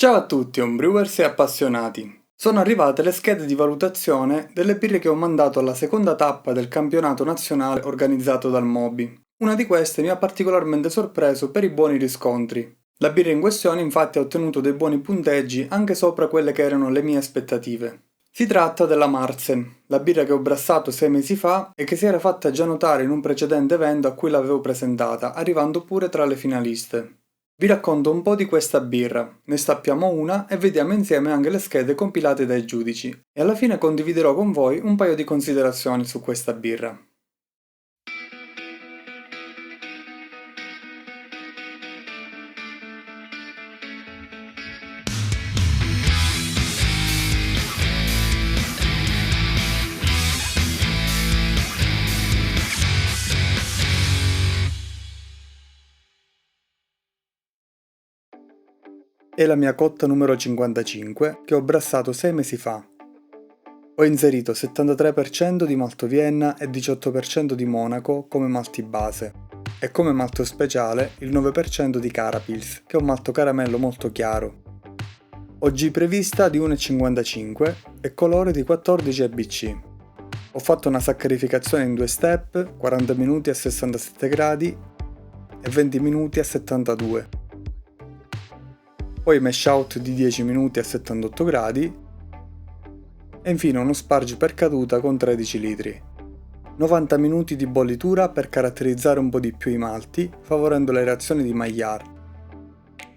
Ciao a tutti homebrewers e appassionati! Sono arrivate le schede di valutazione delle birre che ho mandato alla seconda tappa del campionato nazionale organizzato dal Moby. Una di queste mi ha particolarmente sorpreso per i buoni riscontri. La birra in questione infatti ha ottenuto dei buoni punteggi anche sopra quelle che erano le mie aspettative. Si tratta della Marzen, la birra che ho brassato 6 mesi fa e che si era fatta già notare in un precedente evento a cui l'avevo presentata, arrivando pure tra le finaliste. Vi racconto un po' di questa birra, ne stappiamo una e vediamo insieme anche le schede compilate dai giudici e alla fine condividerò con voi un paio di considerazioni su questa birra. È la mia cotta numero 55 che ho brassato 6 mesi fa. Ho inserito 73% di malto Vienna e 18% di Monaco come malti base e come malto speciale il 9% di Carapils, che è un malto caramello molto chiaro. Ho G prevista di 1,55 e colore di 14 EBC. Ho fatto una saccarificazione in 2 step, 40 minuti a 67 gradi e 20 minuti a 72. Poi mash out di 10 minuti a 78 gradi e infine uno sparge per caduta con 13 litri. 90 minuti di bollitura per caratterizzare un po' di più i malti, favorendo le reazioni di Maillard.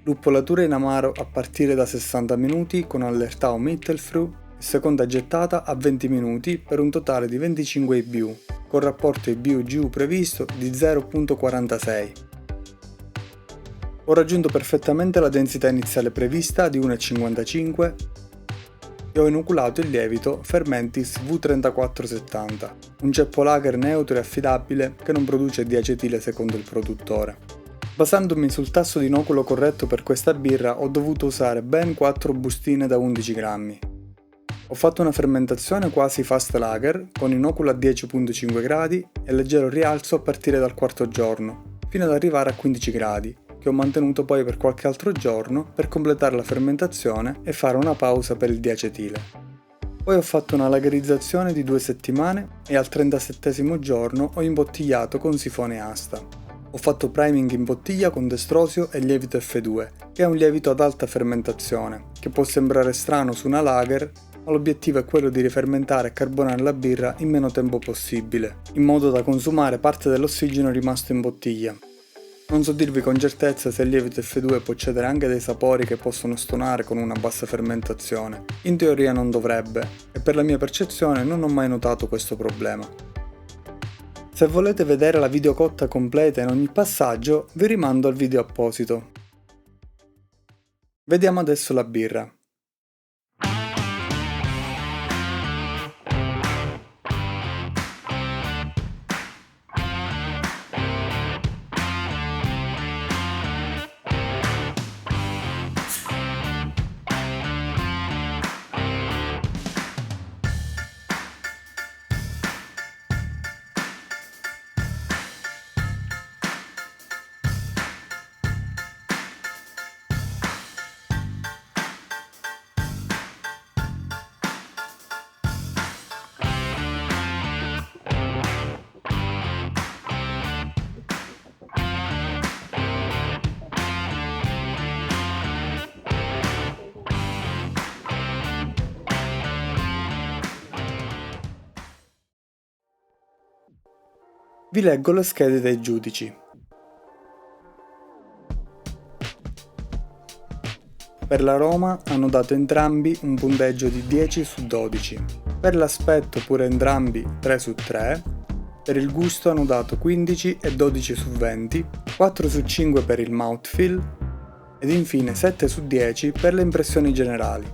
Luppolatura in amaro a partire da 60 minuti con allertao Mittelfru e seconda gettata a 20 minuti per un totale di 25 IBU, con rapporto IBU-GU previsto di 0,46. Ho raggiunto perfettamente la densità iniziale prevista di 1,55 e ho inoculato il lievito Fermentis V3470, un ceppo lager neutro e affidabile che non produce diacetile secondo il produttore. Basandomi sul tasso di inoculo corretto per questa birra ho dovuto usare ben 4 bustine da 11 grammi. Ho fatto una fermentazione quasi fast lager con inoculo a 10,5 gradi e leggero rialzo a partire dal quarto giorno, fino ad arrivare a 15 gradi, che ho mantenuto poi per qualche altro giorno per completare la fermentazione e fare una pausa per il diacetile. Poi ho fatto una lagerizzazione di 2 settimane e al 37° giorno ho imbottigliato con sifone asta. Ho fatto priming in bottiglia con destrosio e lievito F2, che è un lievito ad alta fermentazione, che può sembrare strano su una lager, ma l'obiettivo è quello di rifermentare e carbonare la birra in meno tempo possibile, in modo da consumare parte dell'ossigeno rimasto in bottiglia. Non so dirvi con certezza se il lievito F2 può cedere anche dei sapori che possono stonare con una bassa fermentazione. In teoria non dovrebbe, e per la mia percezione non ho mai notato questo problema. Se volete vedere la videocotta completa in ogni passaggio, vi rimando al video apposito. Vediamo adesso la birra. Vi leggo le schede dei giudici. Per l'aroma hanno dato entrambi un punteggio di 10 su 12, per l'aspetto pure entrambi 3 su 3, per il gusto hanno dato 15 e 12 su 20, 4 su 5 per il mouthfeel ed infine 7 su 10 per le impressioni generali,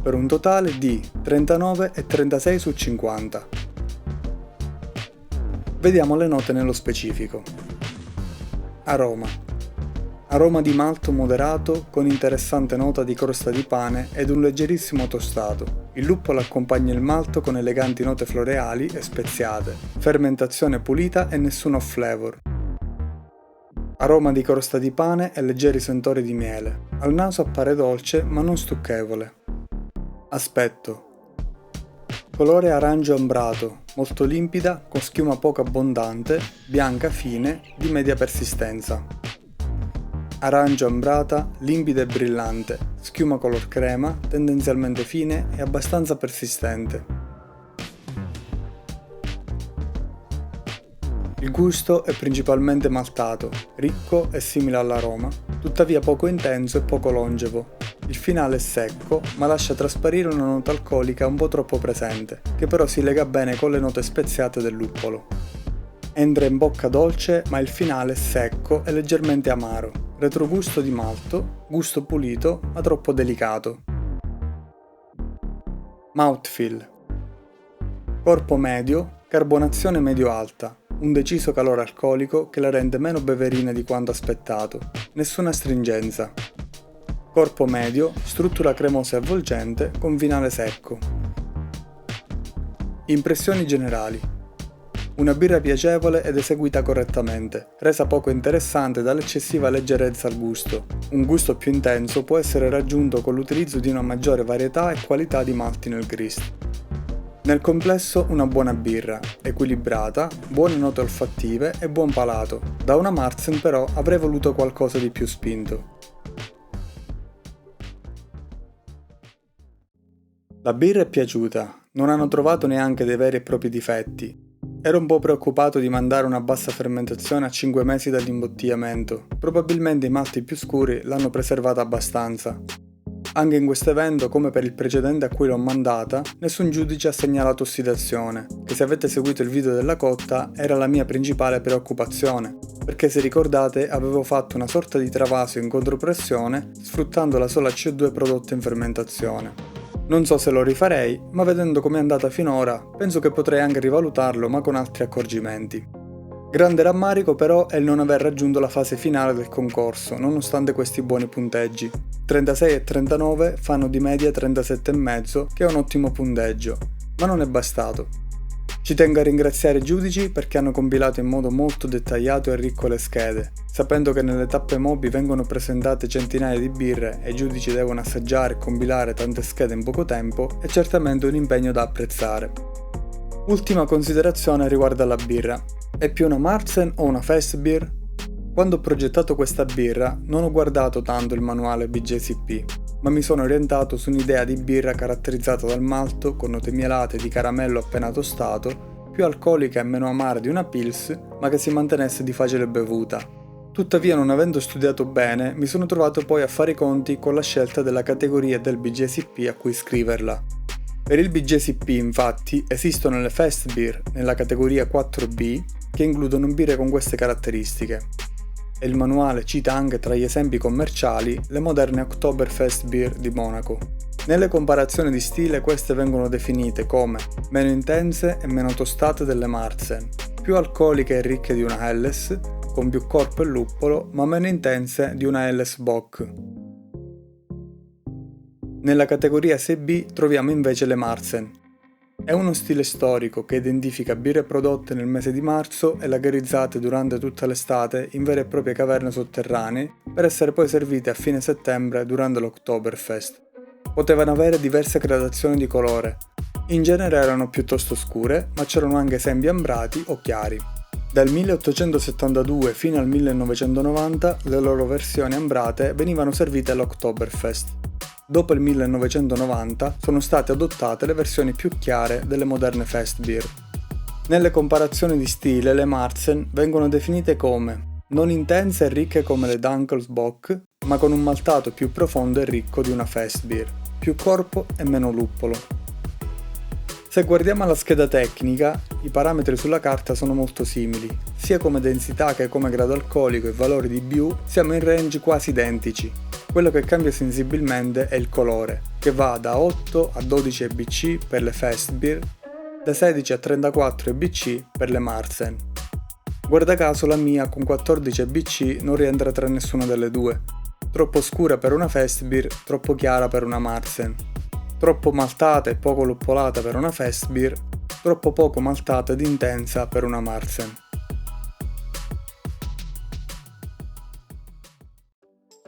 per un totale di 39 e 36 su 50. Vediamo le note nello specifico. Aroma. Aroma di malto moderato con interessante nota di crosta di pane ed un leggerissimo tostato. Il luppolo accompagna il malto con eleganti note floreali e speziate. Fermentazione pulita e nessun off flavor. Aroma di crosta di pane e leggeri sentori di miele. Al naso appare dolce ma non stucchevole. Aspetto. Colore arancio ambrato, molto limpida, con schiuma poco abbondante, bianca fine, di media persistenza. Arancio ambrata, limpida e brillante, schiuma color crema, tendenzialmente fine e abbastanza persistente. Il gusto è principalmente maltato, ricco e simile all'aroma, tuttavia poco intenso e poco longevo. Il finale è secco, ma lascia trasparire una nota alcolica un po' troppo presente, che però si lega bene con le note speziate del luppolo. Entra in bocca dolce, ma il finale è secco e leggermente amaro. Retrogusto di malto, gusto pulito, ma troppo delicato. Mouthfeel. Corpo medio, carbonazione medio-alta. Un deciso calore alcolico che la rende meno beverina di quanto aspettato, nessuna astringenza. Corpo medio, struttura cremosa e avvolgente con finale secco. Impressioni generali. Una birra piacevole ed eseguita correttamente, resa poco interessante dall'eccessiva leggerezza al gusto. Un gusto più intenso può essere raggiunto con l'utilizzo di una maggiore varietà e qualità di malti nel grist. Nel complesso una buona birra, equilibrata, buone note olfattive e buon palato. Da una Marzen però avrei voluto qualcosa di più spinto. La birra è piaciuta, non hanno trovato neanche dei veri e propri difetti. Ero un po' preoccupato di mandare una bassa fermentazione a 5 mesi dall'imbottigliamento, probabilmente i malti più scuri l'hanno preservata abbastanza. Anche in questo evento, come per il precedente a cui l'ho mandata, nessun giudice ha segnalato ossidazione, che se avete seguito il video della cotta era la mia principale preoccupazione, perché se ricordate avevo fatto una sorta di travaso in contropressione sfruttando la sola CO2 prodotta in fermentazione. Non so se lo rifarei, ma vedendo com'è andata finora, penso che potrei anche rivalutarlo ma con altri accorgimenti. Grande rammarico però è il non aver raggiunto la fase finale del concorso, nonostante questi buoni punteggi. 36 e 39 fanno di media 37,5, che è un ottimo punteggio, ma non è bastato. Ci tengo a ringraziare i giudici perché hanno compilato in modo molto dettagliato e ricco le schede, sapendo che nelle tappe Moby vengono presentate centinaia di birre e i giudici devono assaggiare e compilare tante schede in poco tempo, è certamente un impegno da apprezzare. Ultima considerazione riguarda la birra. È più una Marzen o una Fest Beer? Quando ho progettato questa birra non ho guardato tanto il manuale BJCP, ma mi sono orientato su un'idea di birra caratterizzata dal malto con note mielate di caramello appena tostato, più alcolica e meno amara di una Pils, ma che si mantenesse di facile bevuta. Tuttavia, non avendo studiato bene, mi sono trovato poi a fare i conti con la scelta della categoria del BJCP a cui iscriverla. Per il BJCP, infatti, esistono le Fest Beer nella categoria 4B che includono birre con queste caratteristiche. E il manuale cita anche tra gli esempi commerciali le moderne Oktoberfest Beer di Monaco. Nelle comparazioni di stile queste vengono definite come meno intense e meno tostate delle Marzen, più alcoliche e ricche di una Helles, con più corpo e luppolo, ma meno intense di una Helles Bock. Nella categoria 6B troviamo invece le Marzen. È uno stile storico che identifica birre prodotte nel mese di marzo e lagerizzate durante tutta l'estate in vere e proprie caverne sotterranee per essere poi servite a fine settembre durante l'Oktoberfest. Potevano avere diverse gradazioni di colore. In genere erano piuttosto scure, ma c'erano anche esempi ambrati o chiari. Dal 1872 fino al 1990 le loro versioni ambrate venivano servite all'Oktoberfest. Dopo il 1990 sono state adottate le versioni più chiare delle moderne Fest Beer. Nelle comparazioni di stile le Marzen vengono definite come non intense e ricche come le Dunkels Bock, ma con un maltato più profondo e ricco di una Fest Beer, più corpo e meno luppolo. Se guardiamo alla scheda tecnica, i parametri sulla carta sono molto simili, sia come densità che come grado alcolico e valori di BU siamo in range quasi identici. Quello che cambia sensibilmente è il colore, che va da 8 a 12 EBC per le Fest Beer, da 16 a 34 EBC per le Marzen. Guarda caso la mia con 14 EBC non rientra tra nessuna delle due. Troppo scura per una Fest Beer, troppo chiara per una Marzen. Troppo maltata e poco luppolata per una Fest Beer, troppo poco maltata ed intensa per una Marzen.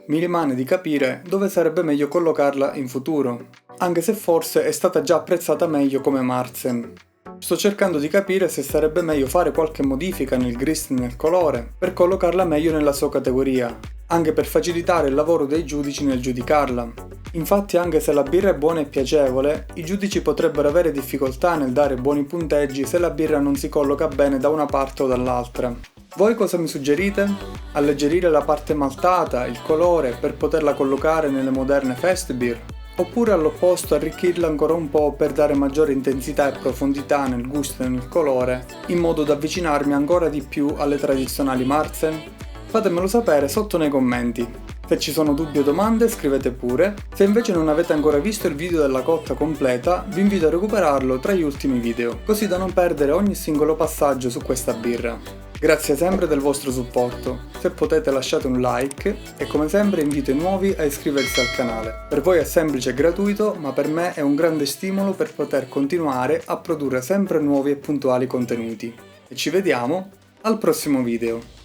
Mi rimane di capire dove sarebbe meglio collocarla in futuro, anche se forse è stata già apprezzata meglio come Marzen. Sto cercando di capire se sarebbe meglio fare qualche modifica nel grist e nel colore per collocarla meglio nella sua categoria, anche per facilitare il lavoro dei giudici nel giudicarla. Infatti, anche se la birra è buona e piacevole, i giudici potrebbero avere difficoltà nel dare buoni punteggi se la birra non si colloca bene da una parte o dall'altra. Voi cosa mi suggerite? Alleggerire la parte maltata, il colore, per poterla collocare nelle moderne fest beer? Oppure all'opposto arricchirla ancora un po' per dare maggiore intensità e profondità nel gusto e nel colore, in modo da avvicinarmi ancora di più alle tradizionali Marzen? Fatemelo sapere sotto nei commenti. Se ci sono dubbi o domande scrivete pure, se invece non avete ancora visto il video della cotta completa vi invito a recuperarlo tra gli ultimi video, così da non perdere ogni singolo passaggio su questa birra. Grazie sempre del vostro supporto, se potete lasciate un like e come sempre invito i nuovi a iscriversi al canale. Per voi è semplice e gratuito, ma per me è un grande stimolo per poter continuare a produrre sempre nuovi e puntuali contenuti. E ci vediamo al prossimo video.